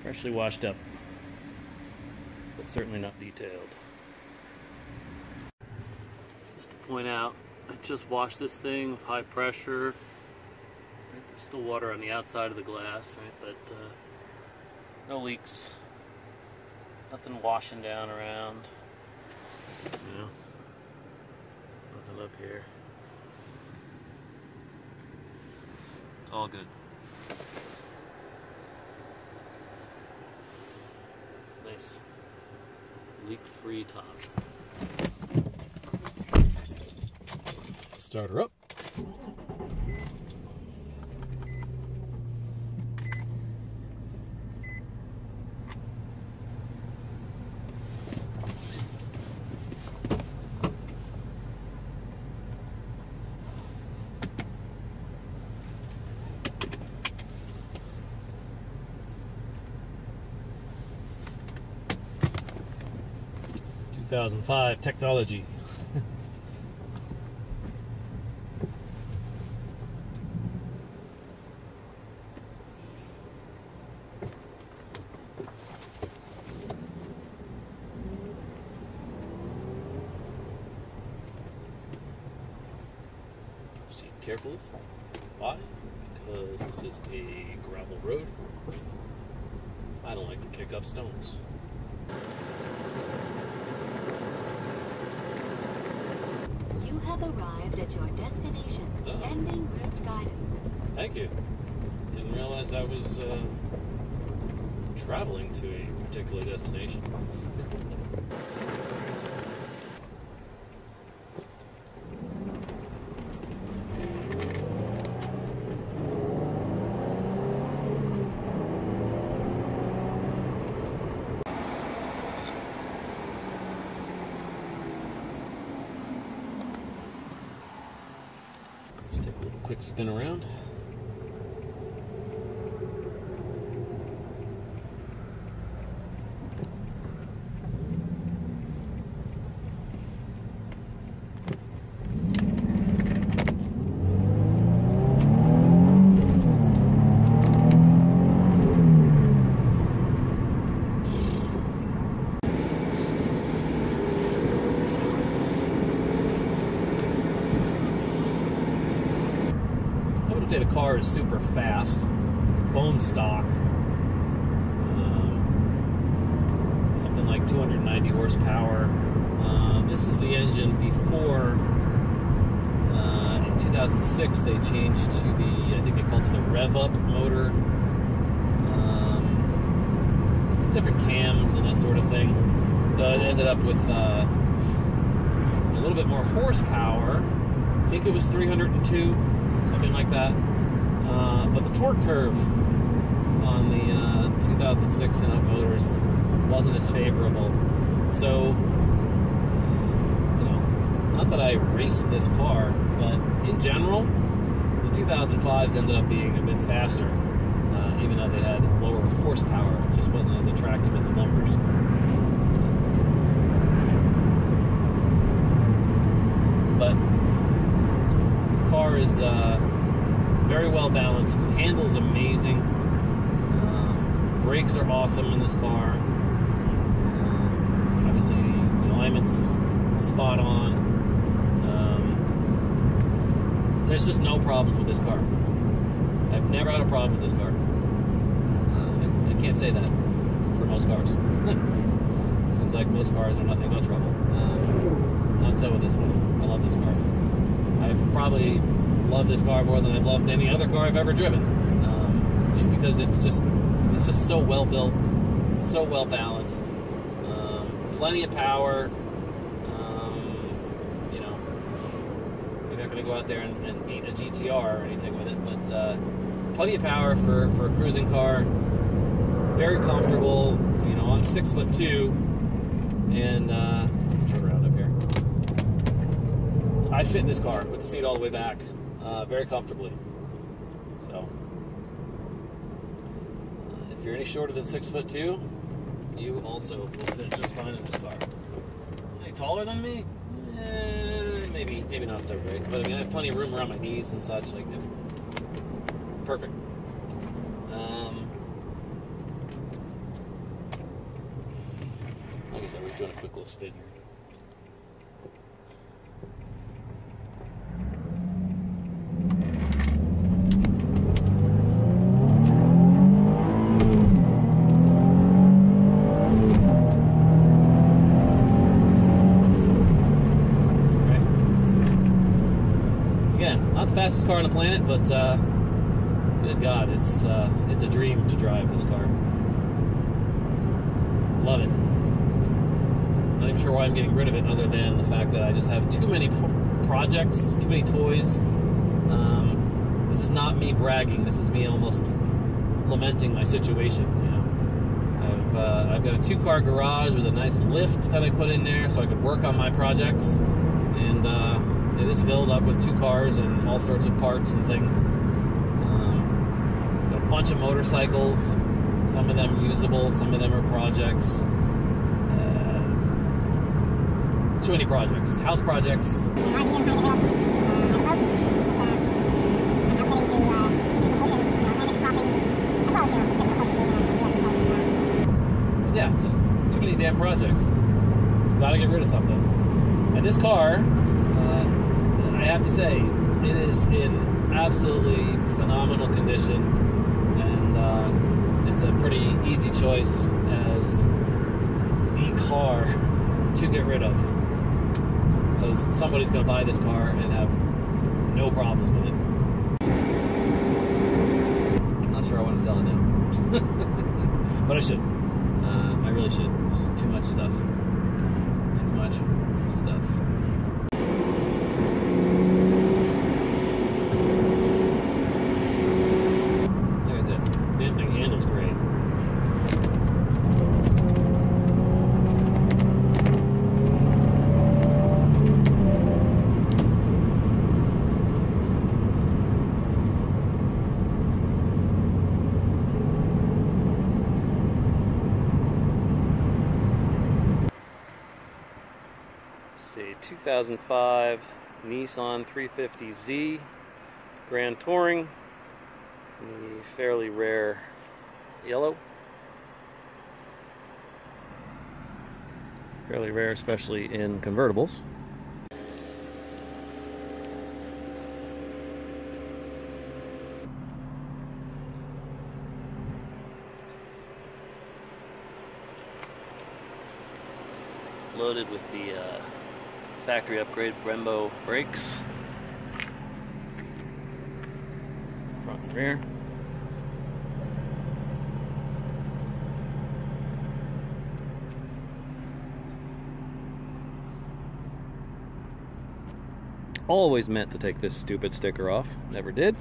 Freshly washed up, but certainly not detailed. Just to point out, I just washed this thing with high pressure. There's still water on the outside of the glass, right? But no leaks, nothing washing down around. You know, nothing up here. It's all good. Nice leak-free top. Start her up. Two 2005 technology. Proceed carefully. Why? Because this is a gravel road. I don't like to kick up stones. You have arrived at your destination. Ending route guidance. Thank you. Didn't realize I was traveling to a particular destination. Just take a little quick spin around. I wouldn't say the car is super fast. It's bone stock. Something like 290 horsepower. This is the engine before, in 2006, they changed to the, I think they called it the Rev Up motor. Different cams and that sort of thing. So it ended up with a little bit more horsepower. I think it was 302. Something like that. But the torque curve on the 2006 and up motors wasn't as favorable. So, you know, not that I raced this car, but in general, the 2005s ended up being a bit faster, even though they had lower horsepower. It just wasn't as attractive in the numbers. But the car is very well balanced, handles amazing, brakes are awesome in this car, obviously the alignment's spot on. There's just no problems with this car. I've never had a problem with this car. I can't say that for most cars. It seems like most cars are nothing but trouble. Not so with this one. I love this car. I probably love this car more than I've loved any other car I've ever driven, just because it's just so well built, so well balanced, plenty of power. You know, you're not going to go out there and beat a GTR or anything with it, but plenty of power for a cruising car. Very comfortable. You know, I'm 6'2", and let's turn around up here. I fit in this car with the seat all the way back. Very comfortably. So, if you're any shorter than 6'2", you also will fit just fine in this car. Any taller than me? Maybe not so great. But I mean, I have plenty of room around my knees and such. Like, perfect. Like I said, we're just doing a quick little spin here. Not the fastest car on the planet, but good God, it's a dream to drive this car. Love it. Not even sure why I'm getting rid of it, other than the fact that I just have too many projects, too many toys. This is not me bragging. This is me almost lamenting my situation. You know, I've got a 2-car garage with a nice lift that I put in there so I could work on my projects, and it is filled up with 2 cars and all sorts of parts and things. Got a bunch of motorcycles, some of them usable, some of them are projects. Too many projects. House projects. Yeah, just too many damn projects. Gotta get rid of something. And this car, I have to say, it is in absolutely phenomenal condition, and it's a pretty easy choice as the car to get rid of, because somebody's going to buy this car and have no problems with it. I'm not sure I want to sell it now, but I should. I really should. It's just too much stuff. Too much stuff. Handles great. It's a 2005 Nissan 350Z Grand Touring, the fairly rare yellow. Fairly rare, especially in convertibles. Loaded with the factory upgrade Brembo brakes, front and rear. Always meant to take this stupid sticker off. Never did.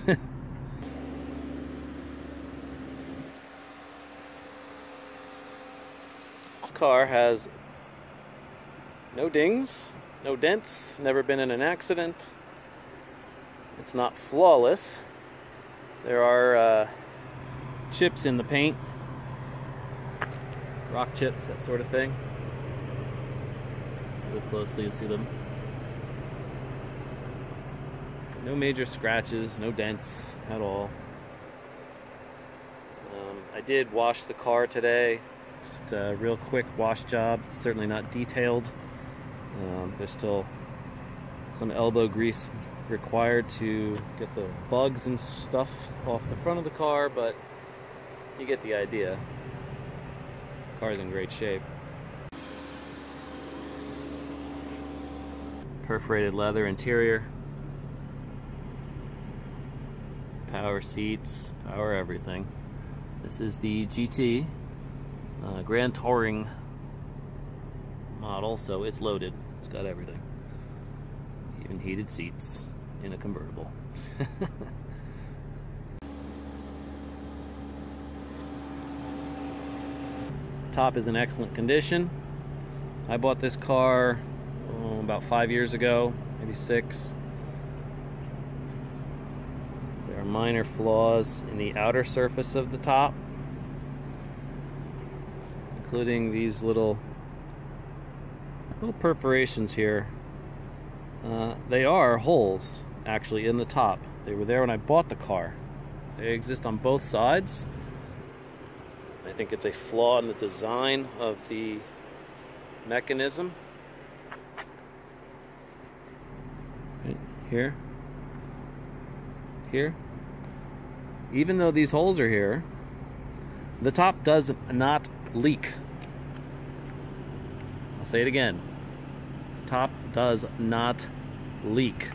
This car has no dings, no dents, never been in an accident. It's not flawless. There are chips in the paint, rock chips, that sort of thing. Look closely, you'll see them. No major scratches, no dents at all. I did wash the car today, just a real quick wash job. It's certainly not detailed. There's still some elbow grease required to get the bugs and stuff off the front of the car, but you get the idea. The car's in great shape. Perforated leather interior. Power seats, power everything. This is the GT Grand Touring model, so it's loaded. It's got everything. Even heated seats in a convertible. Top is in excellent condition. I bought this car about 5 years ago, maybe 6. There are minor flaws in the outer surface of the top, including these little perforations here. They are holes actually in the top. They were there when I bought the car. They exist on both sides. I think it's a flaw in the design of the mechanism. Right here. Here. Even though these holes are here, the top does not leak. I'll say it again. The top does not leak.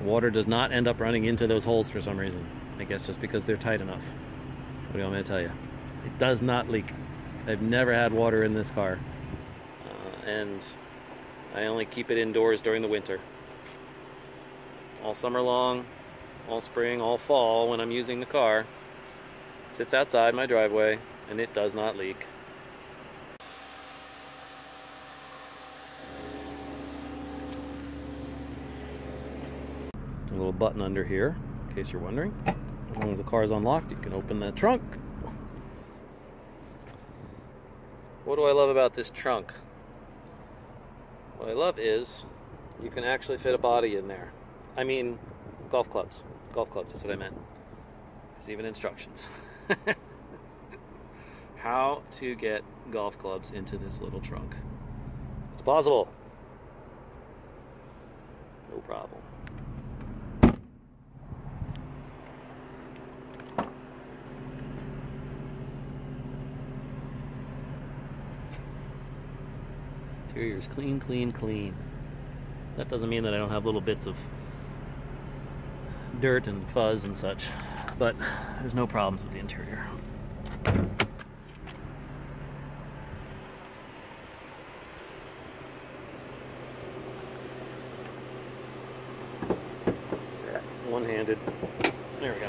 Water does not end up running into those holes for some reason. I guess just because they're tight enough. What do you want me to tell you? It does not leak. I've never had water in this car. And I only keep it indoors during the winter. All summer long, all spring, all fall, when I'm using the car, it sits outside my driveway and it does not leak. A little button under here, in case you're wondering. As long as the car is unlocked, you can open that trunk. What do I love about this trunk? What I love is you can actually fit a body in there. I mean, golf clubs. Golf clubs, that's what I meant. There's even instructions. How to get golf clubs into this little trunk. It's possible. No problem. Interior is clean, clean, clean. That doesn't mean that I don't have little bits of dirt and fuzz and such, but there's no problems with the interior. One-handed. There we go.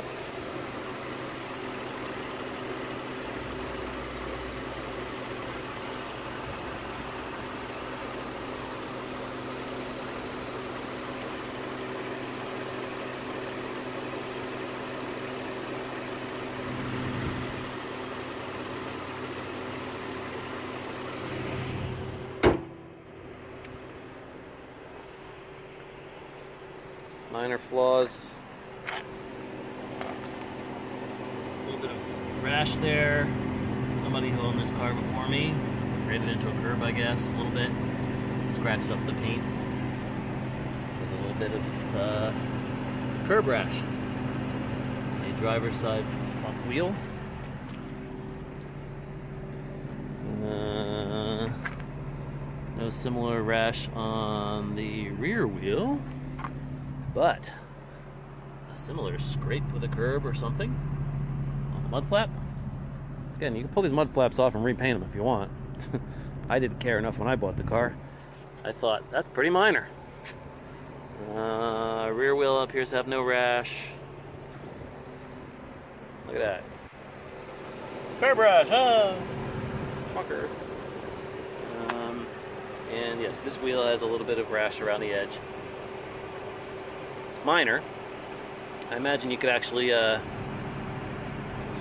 Minor flaws. A little bit of rash there. Somebody who owned this car before me ran it into a curb, I guess, a little bit. Scratched up the paint. There's a little bit of curb rash. A driver's side front wheel. No similar rash on the rear wheel. But a similar scrape with a curb or something on the mud flap. Again, you can pull these mud flaps off and repaint them if you want. I didn't care enough when I bought the car. I thought, that's pretty minor. Rear wheel appears to have no rash. Look at that. Curb rash, huh? Fucker. And yes, this wheel has a little bit of rash around the edge. Minor. I imagine you could actually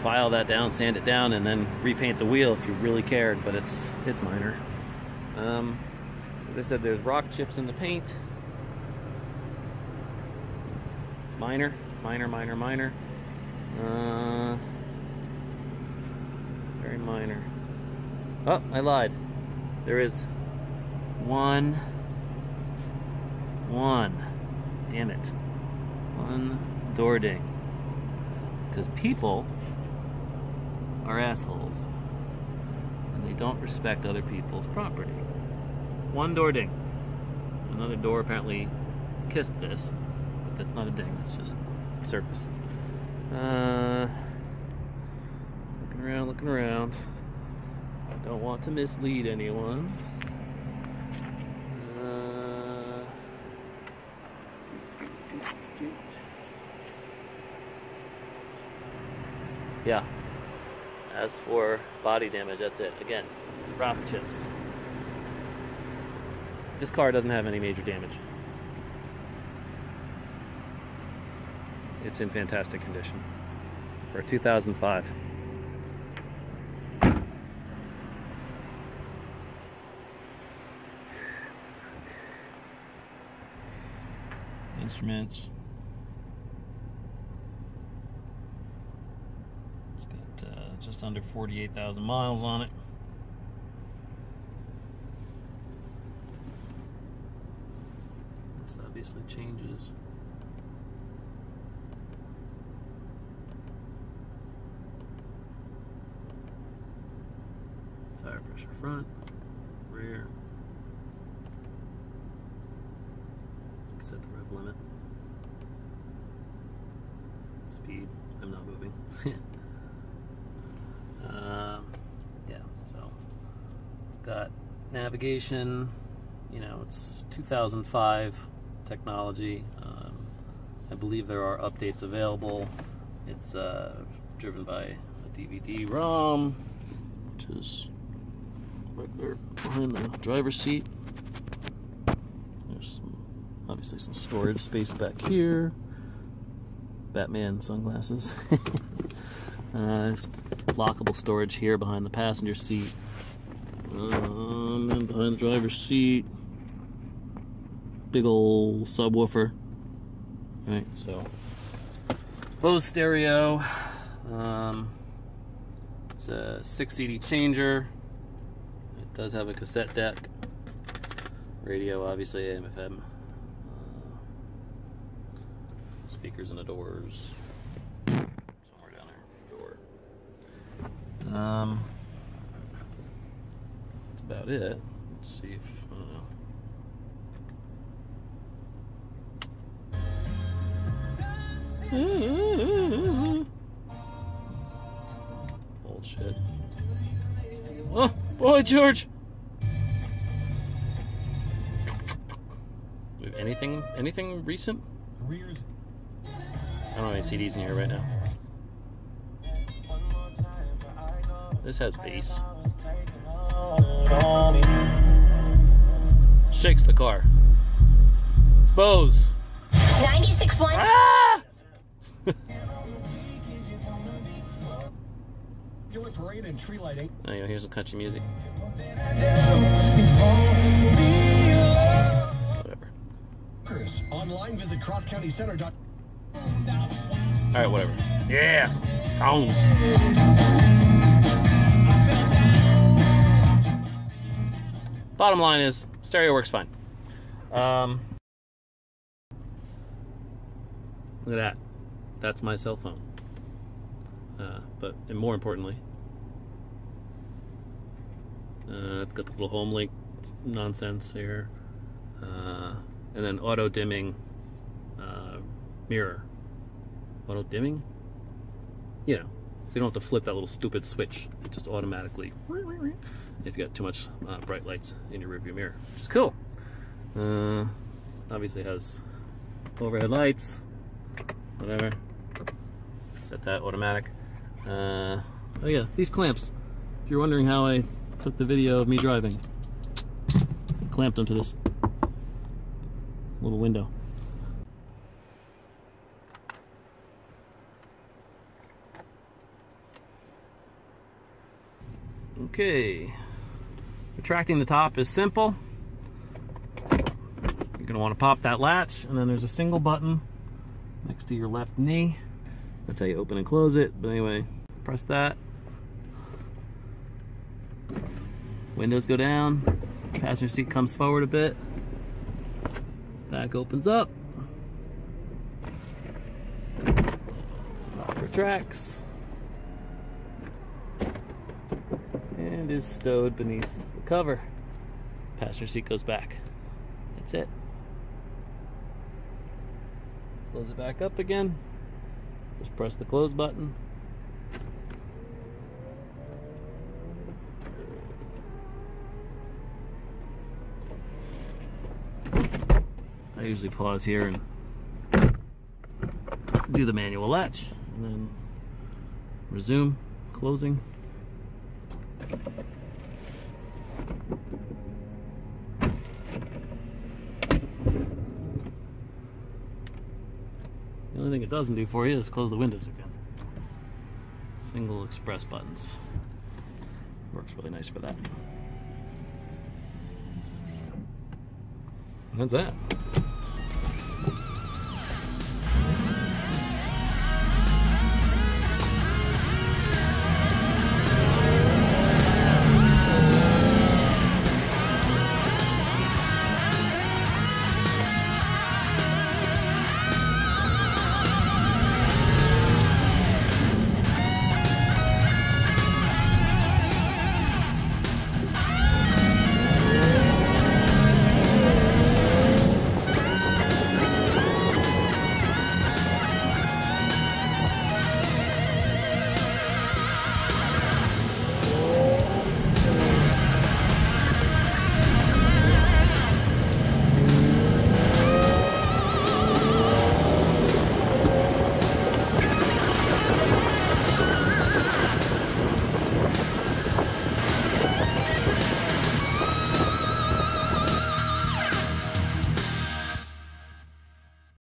file that down, sand it down, and then repaint the wheel if you really cared, but it's minor. As I said, there's rock chips in the paint. Minor, minor, minor, minor. Very minor. Oh, I lied. There is one. Damn it. One door ding. Because people are assholes. And they don't respect other people's property. One door ding. Another door apparently kissed this. But that's not a ding, it's just surface. Looking around. I don't want to mislead anyone. Yeah. As for body damage, that's it. Again, rock chips. This car doesn't have any major damage. It's in fantastic condition for a 2005. Instruments. It's got just under 48,000 miles on it. This obviously changes. Tire pressure front, rear. Set the rev limit. Speed, I'm not moving. Yeah, so it's got navigation, you know, it's 2005 technology. I believe there are updates available. It's driven by a DVD-ROM, which is right there behind the driver's seat. There's obviously some storage space back here. Batman sunglasses. There's lockable storage here behind the passenger seat. And behind the driver's seat, big old subwoofer. Right, so Bose stereo. It's a 6 CD changer. It does have a cassette deck. Radio, obviously, AM, FM. Speakers in the doors. Somewhere down there. Door. That's about it. Let's see if, I don't know. Bullshit. Oh, boy, George! Anything recent? Rears. I don't have any CDs in here right now. This has bass. Shakes the car. It's Bose. 96.1. Ah! Parade and tree lighting. Oh, yeah, here's some country music. Whatever. Online, visit crosscountycenter. Alright, whatever. Yeah! Stones! Bottom line is, stereo works fine. Look at that. That's my cell phone. And more importantly, it's got the little home link nonsense here. And then auto dimming mirror. Auto dimming? You know, so you don't have to flip that little stupid switch. It just automatically, if you got too much bright lights in your rearview mirror, which is cool. Obviously has overhead lights, whatever. Set that automatic. Oh yeah, these clamps. If you're wondering how I took the video of me driving, I clamped them to this little window. Okay, retracting the top is simple. You're going to want to pop that latch, and then there's a single button next to your left knee. That's how you open and close it. But anyway, press that. Windows go down. Passenger seat comes forward a bit. Back opens up. Top retracts. And is stowed beneath the cover. Passenger seat goes back. That's it. Close it back up again. Just press the close button. I usually pause here and do the manual latch, and then resume closing. The only thing it doesn't do for you is close the windows again. Single express buttons. Works really nice for that. That's that.